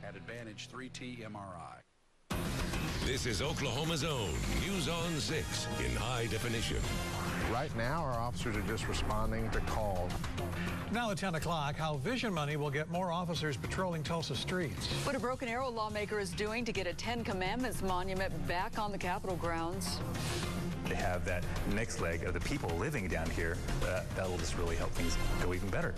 at Advantage 3T MRI. This is Oklahoma's own News on 6 in high definition. Right now, our officers are just responding to calls. Now at 10 o'clock, how vision money will get more officers patrolling Tulsa streets. What a Broken Arrow lawmaker is doing to get a Ten Commandments monument back on the Capitol grounds. They have that next leg of the people living down here. That will just really help things go even better.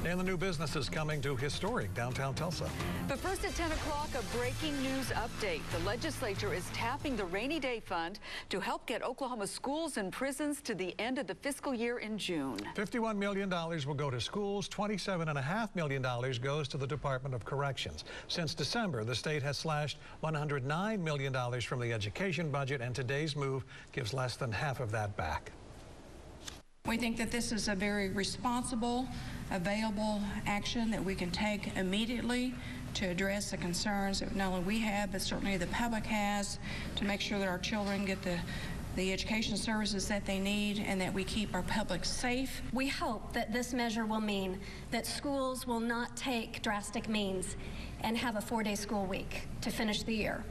And the new businesses coming to historic downtown Tulsa. But first at 10 o'clock, a breaking news update. The legislature is tapping the Rainy Day Fund to help get Oklahoma schools and prisons to the end of the fiscal year in June. $51 million will go to schools. $27.5 million goes to the Department of Corrections. Since December, the state has slashed $109 million from the education budget, and today's move gives less than half of that back. We think that this is a very responsible, available action that we can take immediately to address the concerns that not only we have, but certainly the public has, to make sure that our children get the education services that they need and that we keep our public safe. We hope that this measure will mean that schools will not take drastic means and have a 4-day school week to finish the year.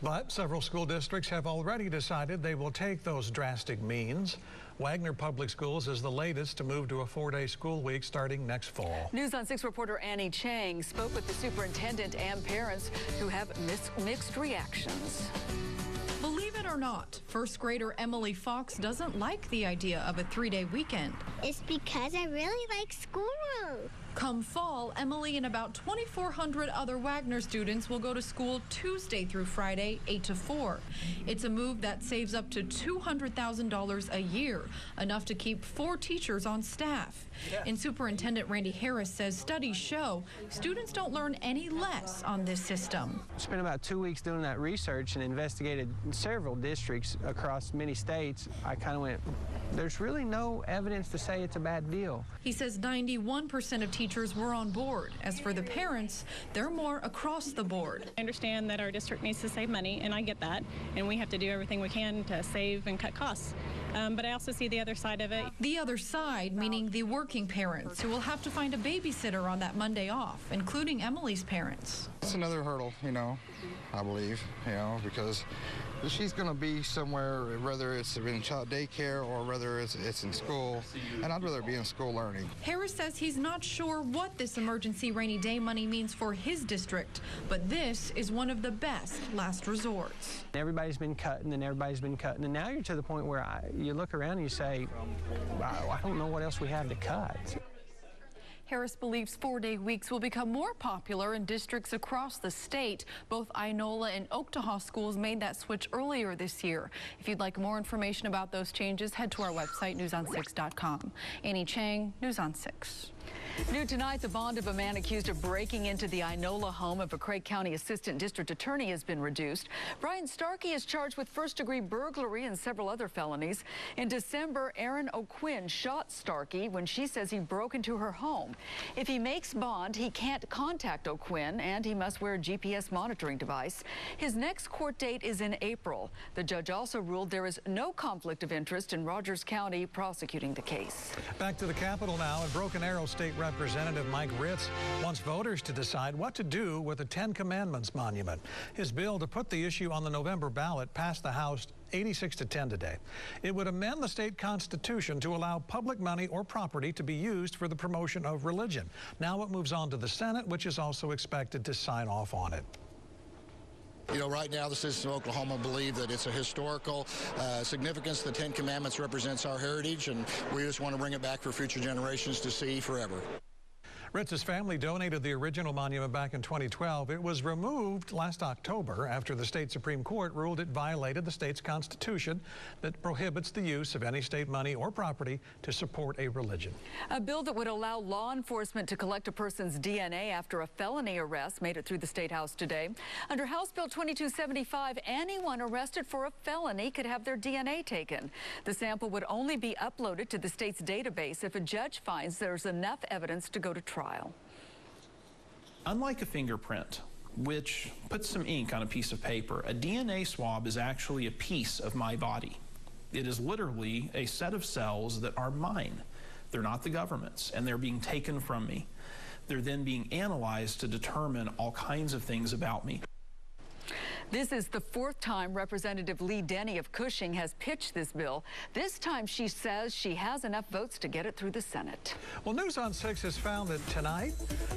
But several school districts have already decided they will take those drastic means. Wagner Public Schools is the latest to move to a 4-day school week starting next fall. News on 6 reporter Annie Chang spoke with the superintendent and parents who have mixed reactions. Believe it or not, first grader Emily Fox doesn't like the idea of a 3-day weekend. It's because I really like school. Come fall, Emily and about 2,400 other Wagner students will go to school Tuesday through Friday, 8 to 4. It's a move that saves up to $200,000 a year, enough to keep 4 teachers on staff. Yeah. And Superintendent Randy Harris says studies show students don't learn any less on this system. Spent about 2 weeks doing that research and investigated several districts across many states. I kind of went, there's really no evidence to say it's a bad deal. He says 91% of teachers were on board. As for the parents, they're more across the board. I understand that our district needs to save money, and I get that, and we have to do everything we can to save and cut costs. But I also see the other side of it. The other side, meaning the working parents who will have to find a babysitter on that Monday off, including Emily's parents. It's another hurdle, I believe, because she's going to be somewhere, whether it's in child daycare or whether it's in school, and I'd rather be in school learning. Harris says he's not sure what this emergency rainy day money means for his district, but this is one of the best last resorts. Everybody's been cutting and everybody's been cutting, and now you're to the point where you look around and you say, wow, I don't know what else we have to cut. Harris believes 4-day weeks will become more popular in districts across the state. Both Inola and Oktaha schools made that switch earlier this year. If you'd like more information about those changes, head to our website, newson6.com. Annie Chang, News on 6. New tonight, the bond of a man accused of breaking into the Inola home of a Craig County Assistant District Attorney has been reduced. Brian Starkey is charged with first-degree burglary and several other felonies. In December, Erin O'Quinn shot Starkey when she says he broke into her home. If he makes bond, he can't contact O'Quinn, and he must wear a GPS monitoring device. His next court date is in April. The judge also ruled there is no conflict of interest in Rogers County prosecuting the case. Back to the Capitol now, and Broken Arrow State Representative Mike Ritz wants voters to decide what to do with the Ten Commandments monument. His bill to put the issue on the November ballot passed the House 86-10 today. It would amend the state constitution to allow public money or property to be used for the promotion of religion. Now it moves on to the Senate, which is also expected to sign off on it. Right now the citizens of Oklahoma believe that it's a historical significance. The Ten Commandments represents our heritage, and we just want to bring it back for future generations to see forever. Ritz's family donated the original monument back in 2012. It was removed last October after the state Supreme Court ruled it violated the state's constitution that prohibits the use of any state money or property to support a religion. A bill that would allow law enforcement to collect a person's DNA after a felony arrest made it through the State House today. Under House Bill 2275, anyone arrested for a felony could have their DNA taken. The sample would only be uploaded to the state's database if a judge finds there's enough evidence to go to trial. Unlike a fingerprint, which puts some ink on a piece of paper, a DNA swab is actually a piece of my body. It is literally a set of cells that are mine. They're not the government's, and they're being taken from me. They're then being analyzed to determine all kinds of things about me. This is the fourth time Representative Lee Denny of Cushing has pitched this bill. This time she says she has enough votes to get it through the Senate. Well, News on 6 has found that tonight,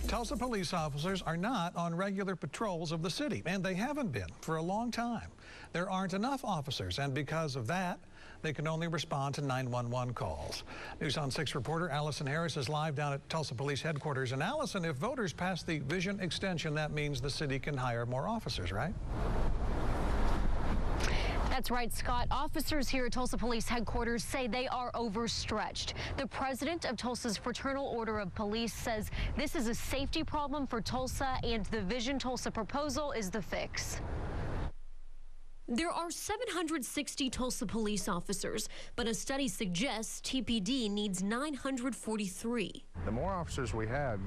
Tulsa police officers are not on regular patrols of the city, and they haven't been for a long time. There aren't enough officers, and because of that, they can only respond to 911 calls. News on 6 reporter Allison Harris is live down at Tulsa Police Headquarters. And Allison, if voters pass the vision extension, that means the city can hire more officers, right? That's right, Scott. Officers here at Tulsa Police Headquarters say they are overstretched. The president of Tulsa's Fraternal Order of Police says this is a safety problem for Tulsa, and the Vision Tulsa proposal is the fix. There are 760 Tulsa police officers, but a study suggests TPD needs 943. The more officers we have,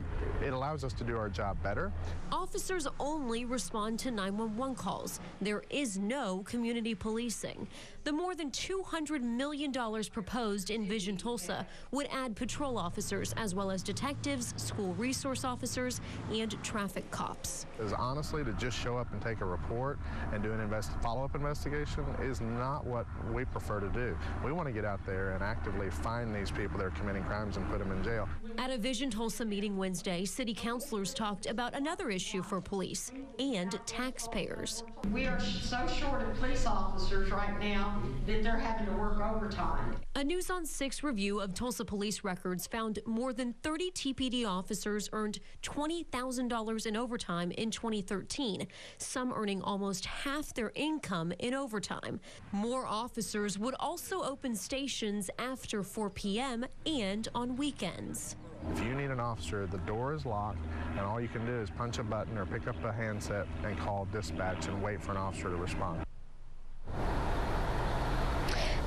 it allows us to do our job better. Officers only respond to 911 calls. There is no community policing. The more than $200 million proposed in Vision Tulsa would add patrol officers as well as detectives, school resource officers, and traffic cops. Because honestly, to just show up and take a report and do an follow-up investigation is not what we prefer to do. We want to get out there and actively find these people that are committing crimes and put them in jail. At a Vision Tulsa meeting Wednesday, city councilors talked about another issue for police and taxpayers. We are so short of police officers right now that they're having to work overtime. A News on 6 review of Tulsa police records found more than 30 TPD officers earned $20,000 in overtime in 2013, some earning almost half their income in overtime. More officers would also open stations after 4 p.m. and on weekends. If you need an officer, the door is locked, and all you can do is punch a button or pick up a handset and call dispatch and wait for an officer to respond.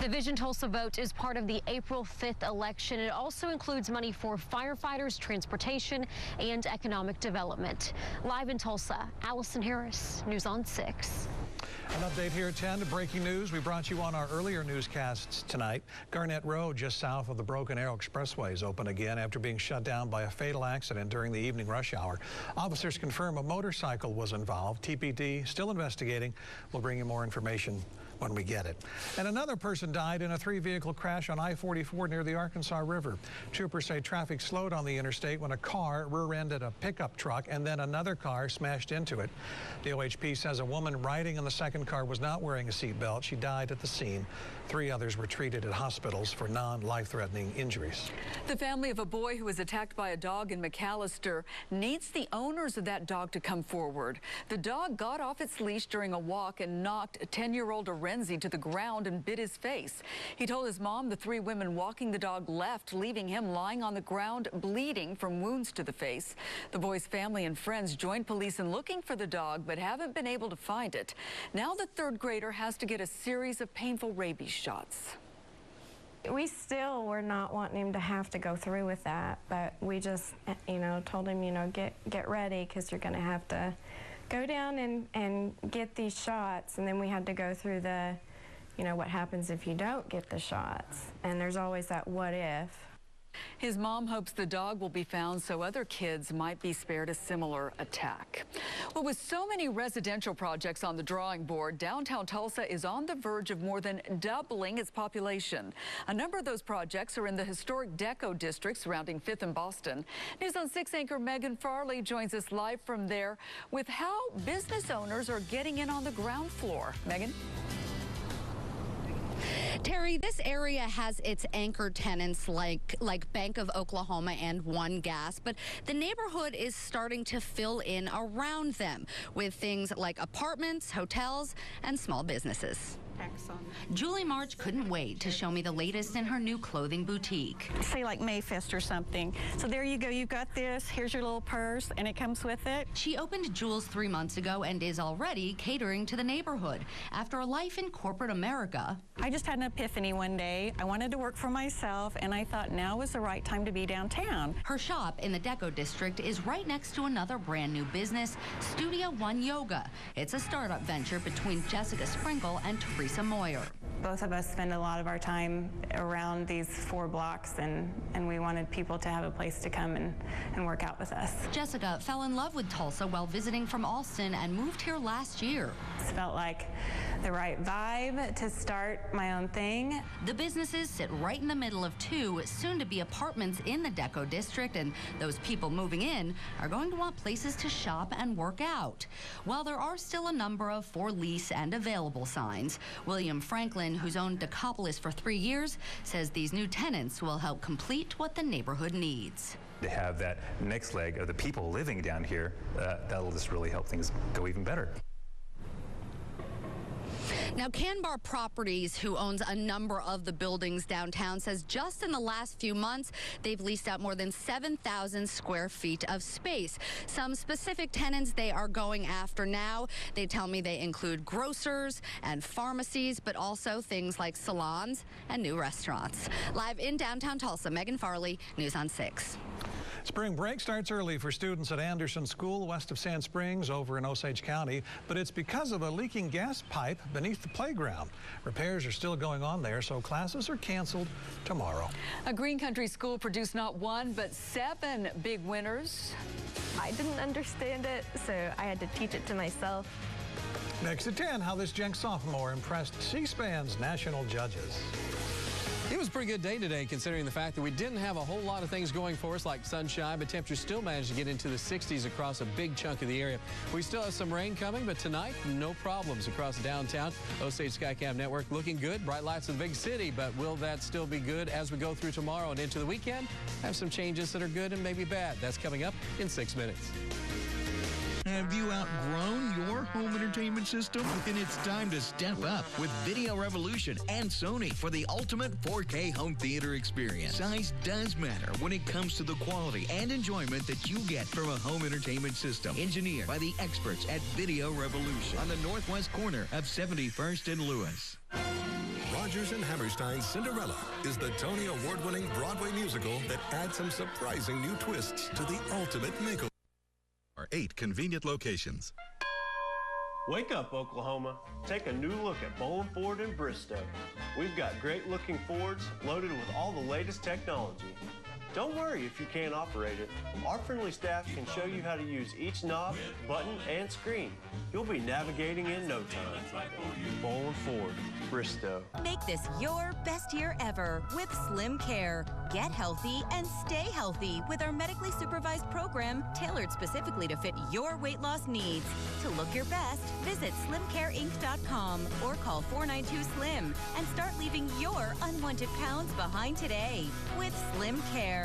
The Vision Tulsa vote is part of the April 5th election. It also includes money for firefighters, transportation, and economic development. Live in Tulsa, Allison Harris, News on 6. An update here at 10. Breaking news we brought you on our earlier newscasts tonight. Garnett Road, just south of the Broken Arrow Expressway, is open again after being shut down by a fatal accident during the evening rush hour. Officers confirm a motorcycle was involved. TPD still investigating. We'll bring you more information when we get it. And another person died in a 3-vehicle crash on I-44 near the Arkansas River. Troopers say traffic slowed on the interstate when a car rear-ended a pickup truck and then another car smashed into it. The OHP says a woman riding in the second car was not wearing a seatbelt. She died at the scene. 3 others were treated at hospitals for non-life-threatening injuries. The family of a boy who was attacked by a dog in McAllister needs the owners of that dog to come forward. The dog got off its leash during a walk and knocked 10-year-old Renzi to the ground and bit his face. He told his mom the 3 women walking the dog left, leaving him lying on the ground bleeding from wounds to the face. The boy's family and friends joined police in looking for the dog but haven't been able to find it. Now the 3rd grader has to get a series of painful rabies shots. We still were not wanting him to have to go through with that, but we just, told him, get ready because you're going to have to go down and get these shots. And then we had to go through the, what happens if you don't get the shots. And there's always that what if. His mom hopes the dog will be found so other kids might be spared a similar attack. Well, with so many residential projects on the drawing board, downtown Tulsa is on the verge of more than doubling its population. A number of those projects are in the historic Deco district surrounding 5th and Boston. News on 6 anchor Megan Farley joins us live from there with how business owners are getting in on the ground floor. Megan? Terry, this area has its anchor tenants like Bank of Oklahoma and One Gas, but the neighborhood is starting to fill in around them with things like apartments, hotels, and small businesses. Julie March couldn't wait to show me the latest in her new clothing boutique. Say like Mayfest or something. So there you go, you've got this, here's your little purse, and it comes with it. She opened Jules 3 months ago and is already catering to the neighborhood. After a life in corporate America, I just had an epiphany one day. I wanted to work for myself, and I thought now was the right time to be downtown. Her shop in the Deco district is right next to another brand new business, Studio One Yoga. It's a startup venture between Jessica Sprinkle and Teresa Moyer. both of us spend a lot of our time around these 4 blocks, and we wanted people to have a place to come and work out with us. Jessica fell in love with Tulsa while visiting from Austin and moved here last year. It felt like the right vibe to start my own thing. The businesses sit right in the middle of 2 soon-to-be apartments in the Deco District, and those people moving in are going to want places to shop and work out. While there are still a number of for lease and available signs, William Franklin, who's owned Decopolis for 3 years, says these new tenants will help complete what the neighborhood needs. To have that next leg of the people living down here, that'll just really help things go even better. Now, Canbar Properties, who owns a number of the buildings downtown, says just in the last few months, they've leased out more than 7,000 square feet of space. Some specific tenants they are going after now, they tell me they include grocers and pharmacies, but also things like salons and new restaurants. Live in downtown Tulsa, Megan Farley, News on 6. Spring break starts early for students at Anderson School west of Sand Springs over in Osage County, but it's because of a leaking gas pipe beneath the playground. Repairs are still going on there, so classes are canceled tomorrow. A Green Country school produced not 1, but 7 big winners. I didn't understand it, so I had to teach it to myself. Next at 10, how this Jenks sophomore impressed C-SPAN's national judges. It was a pretty good day today, considering the fact that we didn't have a whole lot of things going for us like sunshine, but temperatures still managed to get into the 60s across a big chunk of the area. We still have some rain coming, but tonight, no problems across downtown. Osage Skycam Network looking good. Bright lights in the big city, but will that still be good as we go through tomorrow and into the weekend? Have some changes that are good and maybe bad. That's coming up in 6 minutes. Have you outgrown your home entertainment system? Then it's time to step up with Video Revolution and Sony for the ultimate 4K home theater experience. Size does matter when it comes to the quality and enjoyment that you get from a home entertainment system. Engineered by the experts at Video Revolution on the northwest corner of 71st and Lewis. Rodgers and Hammerstein's Cinderella is the Tony Award-winning Broadway musical that adds some surprising new twists to the ultimate makeover. 8 convenient locations. Wake up, Oklahoma. Take a new look at Bowen Ford in Bristow. We've got great-looking Fords loaded with all the latest technology. Don't worry if you can't operate it. Our friendly staff can show you how to use each knob, button, and screen. You'll be navigating in no time. Bowen Ford, Bristow. Make this your best year ever with Slim Care. Get healthy and stay healthy with our medically supervised program tailored specifically to fit your weight loss needs. To look your best, visit slimcareinc.com or call 492-SLIM and start leaving your unwanted pounds behind today with Slim Care.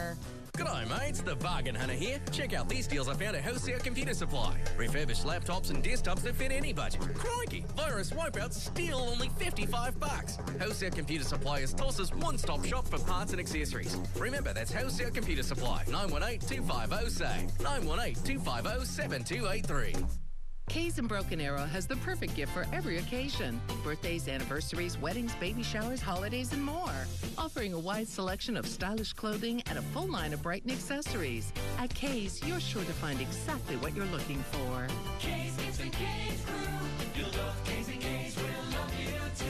G'day mates, the Bargain Hunter here. Check out these deals I found at Wholesale Computer Supply. Refurbished laptops and desktops that fit any budget. Crikey, virus wipeouts still only $55. Wholesale Computer Supply is Tulsa's one-stop shop for parts and accessories. Remember, that's Wholesale Computer Supply, 918-250-SAVE, 918-250-7283. Kay's in Broken Arrow has the perfect gift for every occasion. Birthdays, anniversaries, weddings, baby showers, holidays, and more. Offering a wide selection of stylish clothing and a full line of Brighton accessories. At Kay's, you're sure to find exactly what you're looking for. Kay's Gifts and Kay's Crew. You'll love Kay's and Kay's will love you too.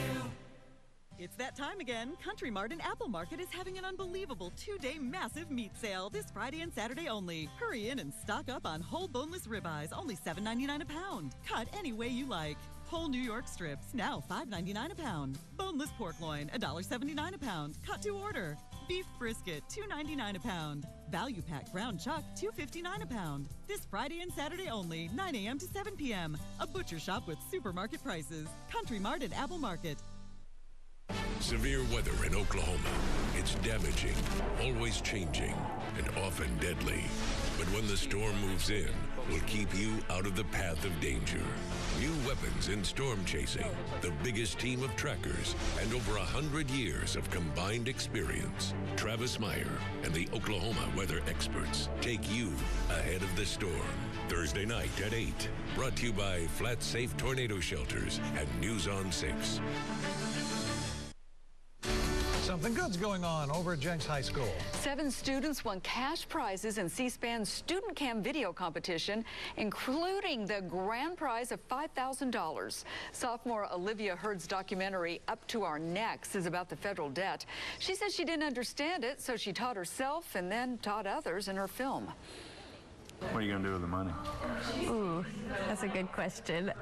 It's that time again. Country Mart and Apple Market is having an unbelievable 2-day massive meat sale this Friday and Saturday only. Hurry in and stock up on whole boneless ribeyes, only $7.99 a pound. Cut any way you like. Whole New York strips, now $5.99 a pound. Boneless pork loin, $1.79 a pound. Cut to order. Beef brisket, $2.99 a pound. Value pack ground chuck, $2.59 a pound. This Friday and Saturday only, 9 a.m. to 7 p.m. A butcher shop with supermarket prices. Country Mart and Apple Market. Severe weather in Oklahoma. It's damaging, always changing, and often deadly. But when the storm moves in, will keep you out of the path of danger. New weapons in storm chasing, the biggest team of trackers, and over 100 years of combined experience. Travis Meyer and the Oklahoma weather experts take you ahead of the storm. Thursday night at 8. Brought to you by Flat Safe Tornado Shelters and News on 6. Something good's going on over at Jenks High School. 7 students won cash prizes in C-SPAN's Student Cam video competition, including the grand prize of $5,000. Sophomore Olivia Hurd's documentary, Up to Our Necks, is about the federal debt. She says she didn't understand it, so she taught herself and then taught others in her film. What are you going to do with the money? Ooh, that's a good question.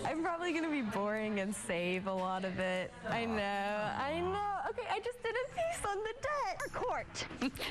I'm probably going to be boring and save a lot of it. I know. Okay, I just did a piece on the debt court.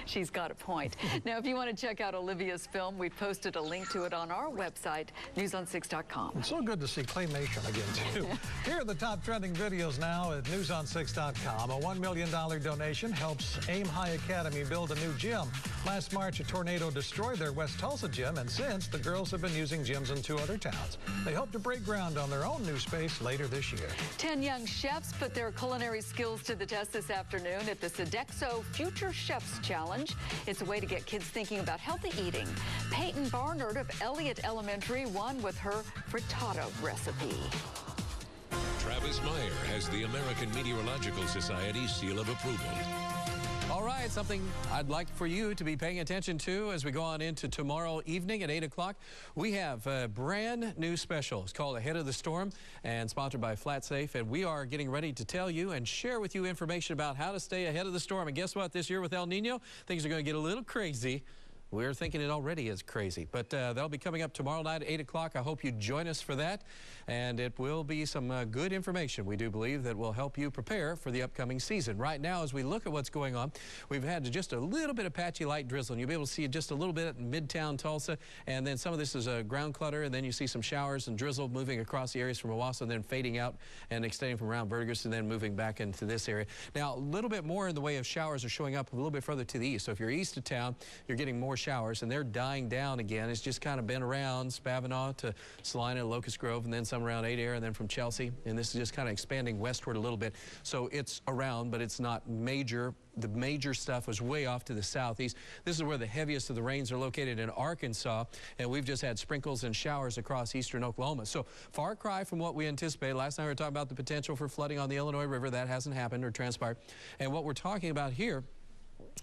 She's got a point. Now, if you want to check out Olivia's film, we've posted a link to it on our website, newson6.com. It's so good to see claymation again, too. Here are the top trending videos now at newson6.com. A $1 million donation helps Aim High Academy build a new gym. Last March, a tornado destroyed their West Tulsa gym, and since, the girls have been using gyms in 2 other towns. They hope to break ground on their own new space later this year. 10 young chefs put their culinary skills to the test this afternoon at the Sodexo Future Chefs Challenge. It's a way to get kids thinking about healthy eating. Peyton Barnard of Elliott Elementary won with her frittata recipe. Travis Meyer has the American Meteorological Society seal of approval. All right, something I'd like for you to be paying attention to as we go on into tomorrow evening at 8 o'clock. We have a brand new special. It's called Ahead of the Storm and sponsored by FlatSafe. And we are getting ready to tell you and share with you information about how to stay ahead of the storm. And guess what? This year with El Nino, things are going to get a little crazy. We're thinking it already is crazy, but that'll be coming up tomorrow night at 8 o'clock. I hope you join us for that, and it will be some good information, we do believe, that will help you prepare for the upcoming season. Right now, as we look at what's going on, we've had just a little bit of patchy light drizzle, and you'll be able to see just a little bit in Midtown Tulsa, and then some of this is ground clutter, and then you see some showers and drizzle moving across the areas from Owasso, and then fading out and extending from around Burgess, and then moving back into this area. Now, a little bit more in the way of showers are showing up a little bit further to the east, so if you're east of town, you're getting more showers, and they're dying down again. It's just kind of been around Spavinaw to Salina, Locust Grove, and then some around Adair, and then from Chelsea. And this is just kind of expanding westward a little bit. So it's around, but it's not major. The major stuff was way off to the southeast. This is where the heaviest of the rains are located in Arkansas, and we've just had sprinkles and showers across eastern Oklahoma. So far cry from what we anticipated. Last night we were talking about the potential for flooding on the Illinois River. That hasn't happened or transpired. And what we're talking about here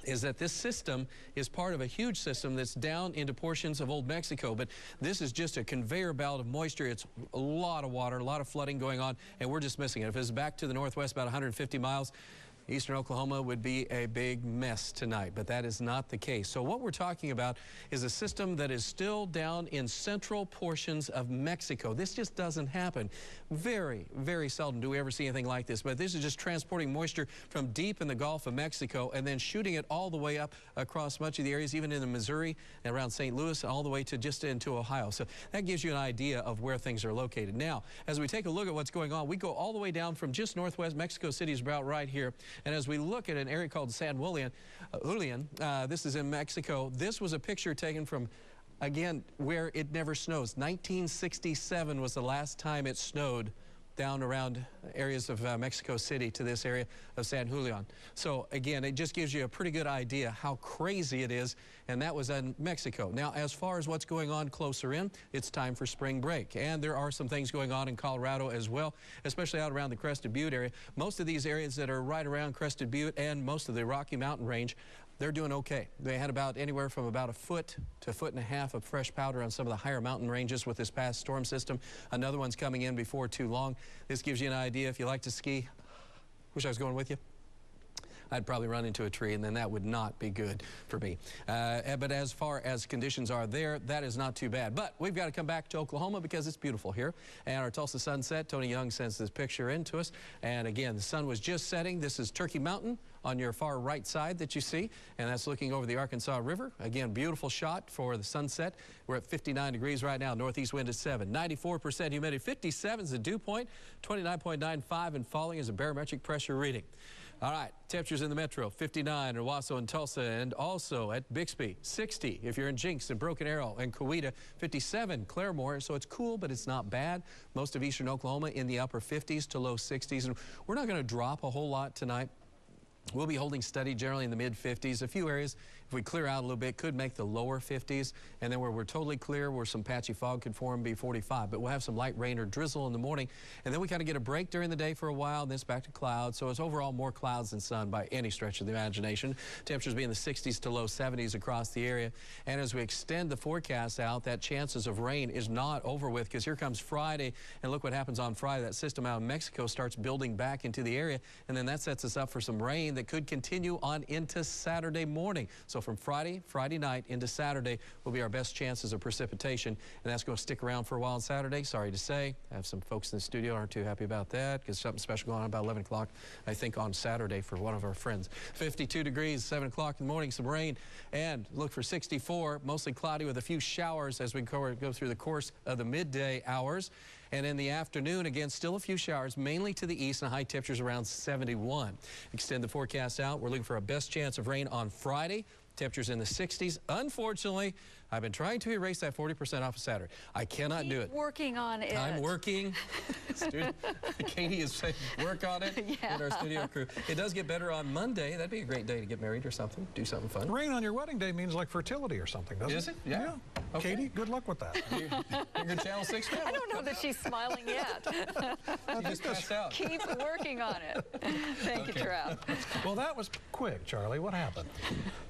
is that this system is part of a huge system that's down into portions of Old Mexico, but this is just a conveyor belt of moisture. It's a lot of water, a lot of flooding going on, and we're just missing it. If it's back to the northwest about 150 miles, eastern Oklahoma would be a big mess tonight, but that is not the case. So what we're talking about is a system that is still down in central portions of Mexico. This just doesn't happen. Very, very seldom do we ever see anything like this, but this is just transporting moisture from deep in the Gulf of Mexico and then shooting it all the way up across much of the areas, even in the Missouri and around St. Louis, all the way to just into Ohio. So that gives you an idea of where things are located. Now, as we take a look at what's going on, we go all the way down from just northwest Mexico City is about right here. And as we look at an area called San Julian, this is in Mexico. This was a picture taken from, again, where it never snows. 1967 was the last time it snowed down around areas of Mexico City to this area of San Julian. So again, it just gives you a pretty good idea how crazy it is, and that was in Mexico. Now, as far as what's going on closer in, it's time for spring break, and there are some things going on in Colorado as well, especially out around the Crested Butte area. Most of these areas that are right around Crested Butte and most of the Rocky Mountain Range, they're doing okay. They had about anywhere from about 1 foot to 1.5 feet of fresh powder on some of the higher mountain ranges with this past storm system. Another one's coming in before too long. This gives you an idea if you like to ski. Wish I was going with you. I'd probably run into a tree, and then that would not be good for me. But as far as conditions are there, that is not too bad. But we've got to come back to Oklahoma because it's beautiful here. And our Tulsa sunset, Tony Young sends this picture in to us. And again, the sun was just setting. This is Turkey Mountain on your far right side that you see, and that's looking over the Arkansas River. Again, beautiful shot for the sunset. We're at 59 degrees right now. Northeast wind is 7. 94% humidity. 57 is the dew point. 29.95 and falling is a barometric pressure reading. All right, temperatures in the metro, 59 in Owasso and Tulsa, and also at Bixby, 60 if you're in Jenks and Broken Arrow and Coweta, 57 Claremore, so it's cool, but it's not bad. Most of eastern Oklahoma in the upper 50s to low 60s, and we're not going to drop a whole lot tonight. We'll be holding steady generally in the mid-50s. A few areas If we clear out a little bit, could make the lower 50s. And then where we're totally clear, where some patchy fog could form, be 45. But we'll have some light rain or drizzle in the morning. And then we kind of get a break during the day for a while, and then it's back to clouds. So it's overall more clouds than sun by any stretch of the imagination. Temperatures be in the 60s to low 70s across the area. And as we extend the forecast out, that chances of rain is not over with, because here comes Friday. And look what happens on Friday. That system out of Mexico starts building back into the area. And then that sets us up for some rain that could continue on into Saturday morning. So from Friday night into Saturday will be our best chances of precipitation, and that's going to stick around for a while on Saturday. Sorry to say, I have some folks in the studio aren't too happy about that, because something special going on about 11 o'clock, I think, on Saturday for one of our friends. 52 degrees, 7 o'clock in the morning, some rain, and look for 64, mostly cloudy with a few showers as we go through the course of the midday hours. And in the afternoon, again, still a few showers, mainly to the east, and high temperatures around 71. Extend the forecast out. We're looking for a best chance of rain on Friday. Temperatures in the 60s. Unfortunately, I've been trying to erase that 40% off of Saturday. I cannot do it. Working on it. I'm working. Katie is saying work on it. Yeah. And our studio crew. It does get better on Monday. That'd be a great day to get married or something. Do something fun. Rain on your wedding day means like fertility or something, doesn't it? Is it? Yeah. Okay. Katie, good luck with that. You're Channel 6 fan. I don't know that she's smiling yet. She just passed out. Keep working on it. Thank you, Trav. Well, that was quick, Charlie. What happened?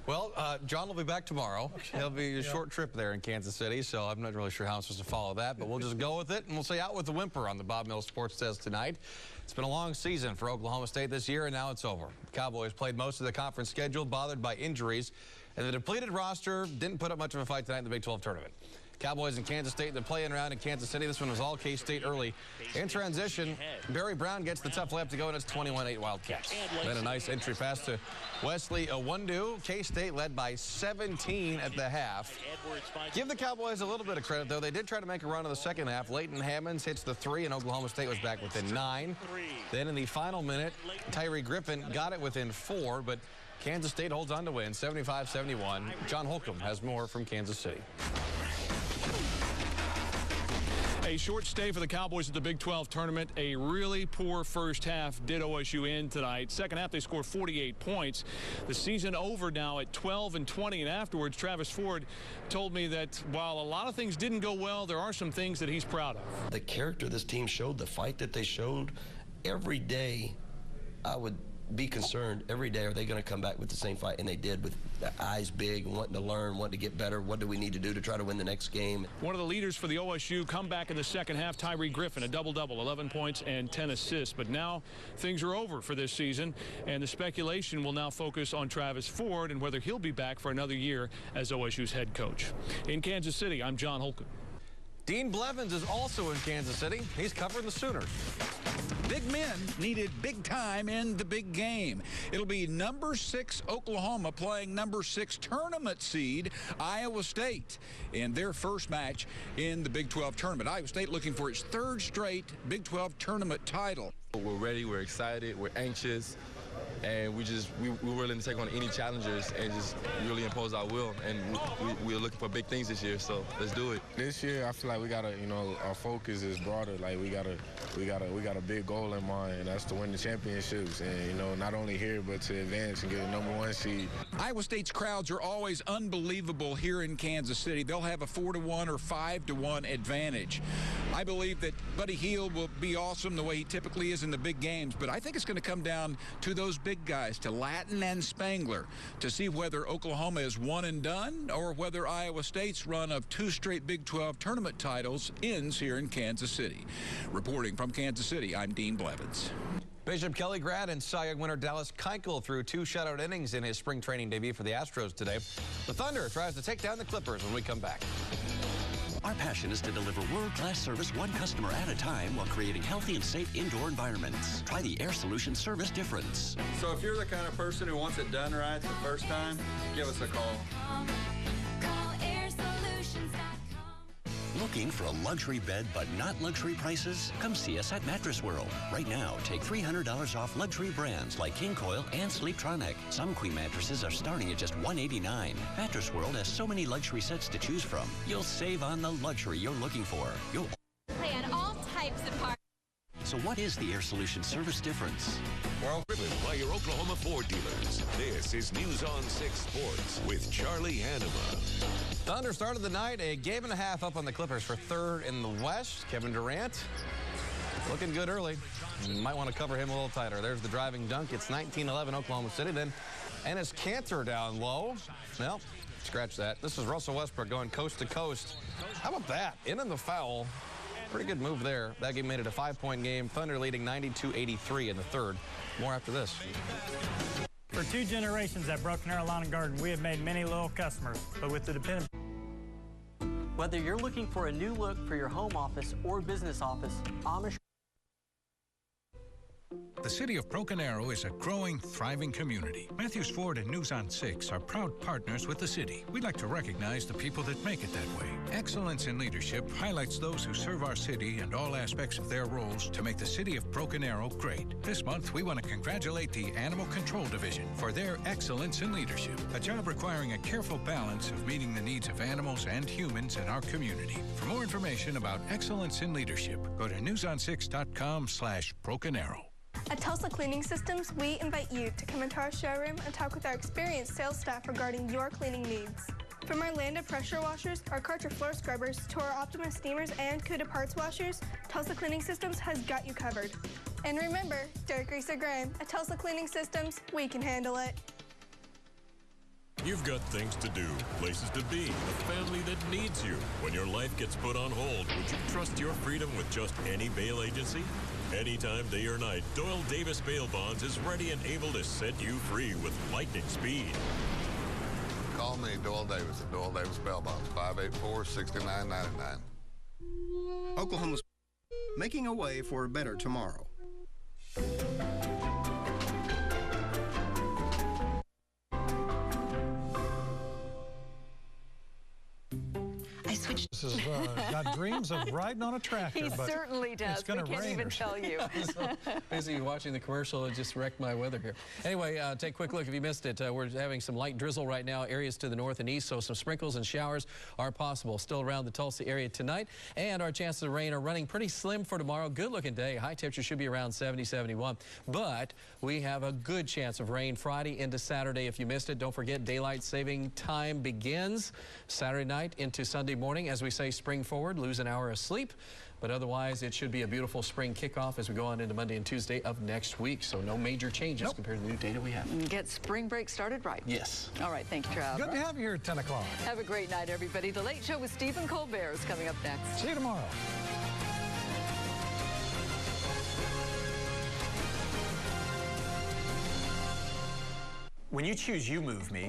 Well, John will be back tomorrow. Okay. He'll be a short trip there in Kansas City, so I'm not really sure how I'm supposed to follow that, but we'll just go with it, and we'll say out with the whimper on the Bob Mills Sports Desk tonight. It's been a long season for Oklahoma State this year, and now it's over. The Cowboys played most of the conference schedule, bothered by injuries, and the depleted roster didn't put up much of a fight tonight in the Big 12 tournament. Cowboys and Kansas State in the play-in round in Kansas City. This one was all K-State early. In transition, Barry Brown gets the tough layup to go, and it's 21-8 Wildcats. Then a nice entry pass to Wesley Owundu. K-State led by 17 at the half. Give the Cowboys a little bit of credit, though. They did try to make a run in the second half. Leighton Hammonds hits the 3, and Oklahoma State was back within 9. Then in the final minute, Tyree Griffin got it within 4, but Kansas State holds on to win 75-71. John Holcomb has more from Kansas City. A short stay for the Cowboys at the Big 12 tournament. A really poor first half did OSU in tonight. Second half, they scored 48 points. The season over now at 12-20, and afterwards, Travis Ford told me that while a lot of things didn't go well, there are some things that he's proud of. The character this team showed, the fight that they showed, every day I would be concerned every day, are they going to come back with the same fight? And they did, with the eyes big, wanting to learn, wanting to get better. What do we need to do to try to win the next game? One of the leaders for the OSU comeback in the second half, Tyree Griffin, a double-double, 11 points and 10 assists. But now things are over for this season, and the speculation will now focus on Travis Ford and whether he'll be back for another year as OSU's head coach. In Kansas City, I'm John Holcomb. Dean Blevins is also in Kansas City. He's covering the Sooners. Big men needed big time in the big game. It'll be number 6 Oklahoma playing number 6 tournament seed Iowa State in their first match in the Big 12 tournament. Iowa State looking for its 3rd straight Big 12 tournament title. We're ready, we're excited, we're anxious, and we're willing to take on any challengers and just really impose our will. And we're looking for big things this year, so let's do it. This year, I feel like we gotta, our focus is broader. Like we got a big goal in mind, and that's to win the championships. And not only here, but to advance and get a number 1 seed. Iowa State's crowds are always unbelievable here in Kansas City. They'll have a 4-1 or 5-1 advantage. I believe that Buddy Hield will be awesome the way he typically is in the big games, but I think it's going to come down to those big guys, to Latin and Spangler, to see whether Oklahoma is one and done or whether Iowa State's run of 2 straight Big 12 tournament titles ends here in Kansas City. Reporting from Kansas City, I'm Dean Blevins. Bishop Kelly Grad and Cy Young winner Dallas Keuchel threw 2 shutout innings in his spring training debut for the Astros today. The Thunder tries to take down the Clippers when we come back. Our passion is to deliver world-class service one customer at a time while creating healthy and safe indoor environments. Try the Air Solutions service difference. So if you're the kind of person who wants it done right the first time, give us a call. Call airsolutions.com. Looking for a luxury bed but not luxury prices? Come see us at Mattress World. Right now, take $300 off luxury brands like King Coil and Sleeptronic. Some queen mattresses are starting at just $189. Mattress World has so many luxury sets to choose from. You'll save on the luxury you're looking for. Play at all types of parties. So what is the Air Solutions service difference? Well, driven by your Oklahoma Ford dealers. This is News on 6 Sports with Charlie Hanema. Thunder started the night a game and a half up on the Clippers for third in the West. Kevin Durant looking good early. You might want to cover him a little tighter. There's the driving dunk. It's 19-11 Oklahoma City. Then Enes Kanter down low. Well, scratch that. This is Russell Westbrook going coast to coast. How about that? In the foul. Pretty good move there. That game made it a 5-point game. Thunder leading 92-83 in the third. More after this. For 2 generations at Broken Arrow Lawn and Garden, we have made many loyal customers, but with the dependent. Whether you're looking for a new look for your home office or business office, Amish. The city of Broken Arrow is a growing, thriving community. Matthews Ford and News on 6 are proud partners with the city. We'd like to recognize the people that make it that way. Excellence in leadership highlights those who serve our city and all aspects of their roles to make the city of Broken Arrow great. This month, we want to congratulate the Animal Control Division for their excellence in leadership, a job requiring a careful balance of meeting the needs of animals and humans in our community. For more information about excellence in leadership, go to newson6.com/Broken Arrow. At Tulsa Cleaning Systems, we invite you to come into our showroom and talk with our experienced sales staff regarding your cleaning needs. From our Landa pressure washers, our Karcher floor scrubbers, to our Optima steamers and Cuda parts washers, Tulsa Cleaning Systems has got you covered. And remember, dirt, grease, or grime, at Tulsa Cleaning Systems, we can handle it. You've got things to do, places to be, a family that needs you. When your life gets put on hold, would you trust your freedom with just any bail agency? Anytime, day or night, Doyle Davis Bail Bonds is ready and able to set you free with lightning speed. Call me, Doyle Davis, at Doyle Davis Bail Bonds, 584-6999. Oklahoma's making a way for a better tomorrow. This has got dreams of riding on a tractor. He but certainly does. It's going to We can't rain even tell you. So, basically, watching the commercial, it just wrecked my weather here. Anyway, take a quick look if you missed it. We're having some light drizzle right now, areas to the north and east, so some sprinkles and showers are possible. Still around the Tulsa area tonight, and our chances of rain are running pretty slim for tomorrow. Good-looking day. High temperature should be around 70, 71, but we have a good chance of rain Friday into Saturday. If you missed it, don't forget daylight saving time begins Saturday night into Sunday morning. As we say, spring forward, lose an hour of sleep, but otherwise it should be a beautiful spring kickoff as we go on into Monday and Tuesday of next week. So no major changes compared to the new data we have. Get spring break started right. Yes. All right, thank you, Trav. Good to have you here at 10 o'clock. Have a great night, everybody. The Late Show with Stephen Colbert is coming up next. See you tomorrow. When you choose You Move Me,